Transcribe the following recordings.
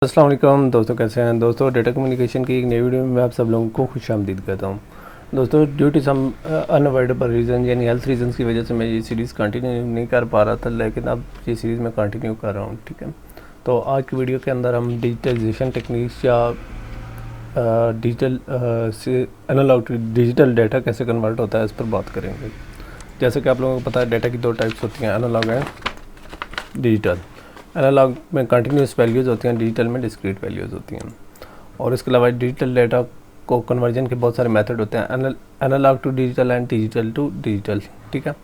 अस्सलाम वालेकुम दोस्तों, कैसे हैं दोस्तों। डेटा कम्युनिकेशन की एक नई वीडियो में मैं आप सब लोगों को खुशामदीद कहता हूं। दोस्तों, due to some unavoidable reason यानी हेल्थ रीजंस की वजह से मैं ये सीरीज़ कंटिन्यू नहीं कर पा रहा था, लेकिन अब ये सीरीज़ मैं कंटिन्यू कर रहा हूं। ठीक है, तो आज की वीडियो के अंदर हम डिजिटलाइजेशन टेक्निक्स या डिजिटल से एनालॉग टू डिजिटल डाटा कैसे कन्वर्ट होता है इस पर बात करेंगे। जैसे कि आप लोगों को पता है, डाटा की दो टाइप्स होती हैं, एनालॉग एंड डिजिटल। एनालॉग में कंटिन्यूस वैल्यूज़ होती हैं, डिजिटल में डिस्क्रीट वैल्यूज़ होती हैं। और इसके अलावा डिजिटल डाटा को कन्वर्जन के बहुत सारे मेथड होते हैं, analogue to digital and digital to digital. ठीक है,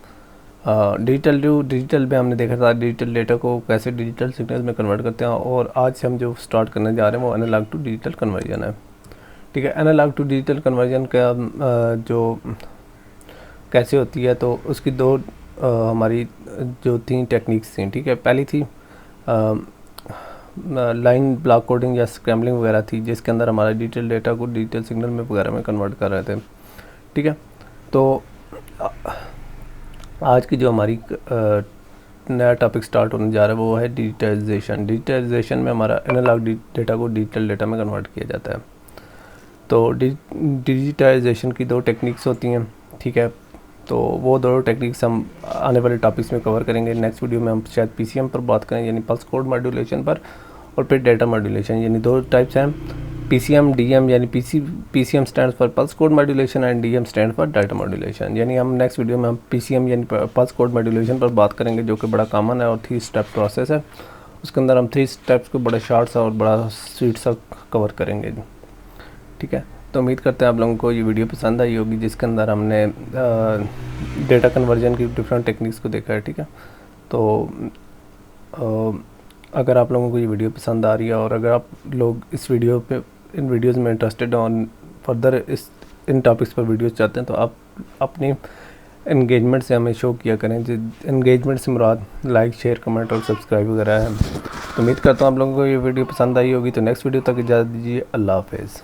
डिजिटल टू डिजिटल में हमने देखा था डिजिटल डाटा को कैसे डिजिटल सिग्नल में कन्वर्ट करते हैं, और आज से हम जो स्टार्ट करने जा रहे हैं वो एनालॉग टू डिजिटल कन्वर्जन है। ठीक है, एनालॉग टू डिजिटल कन्वर्जन का जो कैसे होती है, तो उसकी दो हमारी जो थी टेक्निक्स थी। ठीक है, पहली थी लाइन ब्लॉक कोडिंग या स्क्रैम्बलिंग वगैरह थी, जिसके अंदर हमारा डिजिटल डाटा को डिजिटल सिग्नल में वगैरह में कन्वर्ट कर रहे थे। ठीक है, तो आज की जो हमारी नया टॉपिक स्टार्ट होने जा रहा है वो है डिजिटाइजेशन। डिजिटाइजेशन में हमारा एनालॉग डाटा को डिजिटल डाटा में कन्वर्ट किया जाता है। तो डिजिटाइजेशन की दो टेक्निक्स होती हैं। ठीक है, तो वो दोनों टेक्निक्स हम आने वाले टॉपिक्स में कवर करेंगे। नेक्स्ट वीडियो में हम शायद पीसीएम पर बात करें, यानी पल्स कोड मॉड्यूलेशन पर, और फिर डेटा मॉड्यूलेशन, यानी दो टाइप्स हैं, पीसीएम डीएम। यानी PCM stand for pulse code modulation and DM stand for data modulation. यानी हम नेक्स्ट वीडियो में हम पीसीएम यानी पल्स कोड मॉड्यूलेशन पर बात करेंगे, जो कि बड़ा कॉमन है और 3 स्टेप प्रोसेस है। उसके अंदर हम 3 स्टेप्स को बड़ा शॉर्ट सा और बड़ा स्वीट सा कवर करेंगे। ठीक है, तो उम्मीद करते हैं आप लोगों को ये वीडियो पसंद आई होगी, जिसके अंदर हमने डेटा कन्वर्जन की डिफरेंट टेक्निक्स को देखा है। ठीक है, तो अगर आप लोगों को ये वीडियो पसंद आ रही है और अगर आप लोग इन वीडियोज़ में इंटरेस्टेड हैं और फर्दर इन टॉपिक्स पर वीडियोज़ चाहते हैं, तो आप अपनी एंगेजमेंट से हमें शो किया करें। एंगेजमेंट से मुराद लाइक, शेयर, कमेंट और सब्सक्राइब वगैरह है। तो उम्मीद करता हूँ आप लोगों को ये वीडियो पसंद आई होगी। तो नेक्स्ट वीडियो तक इजाज़त दीजिए। अल्लाह हाफ़िज़।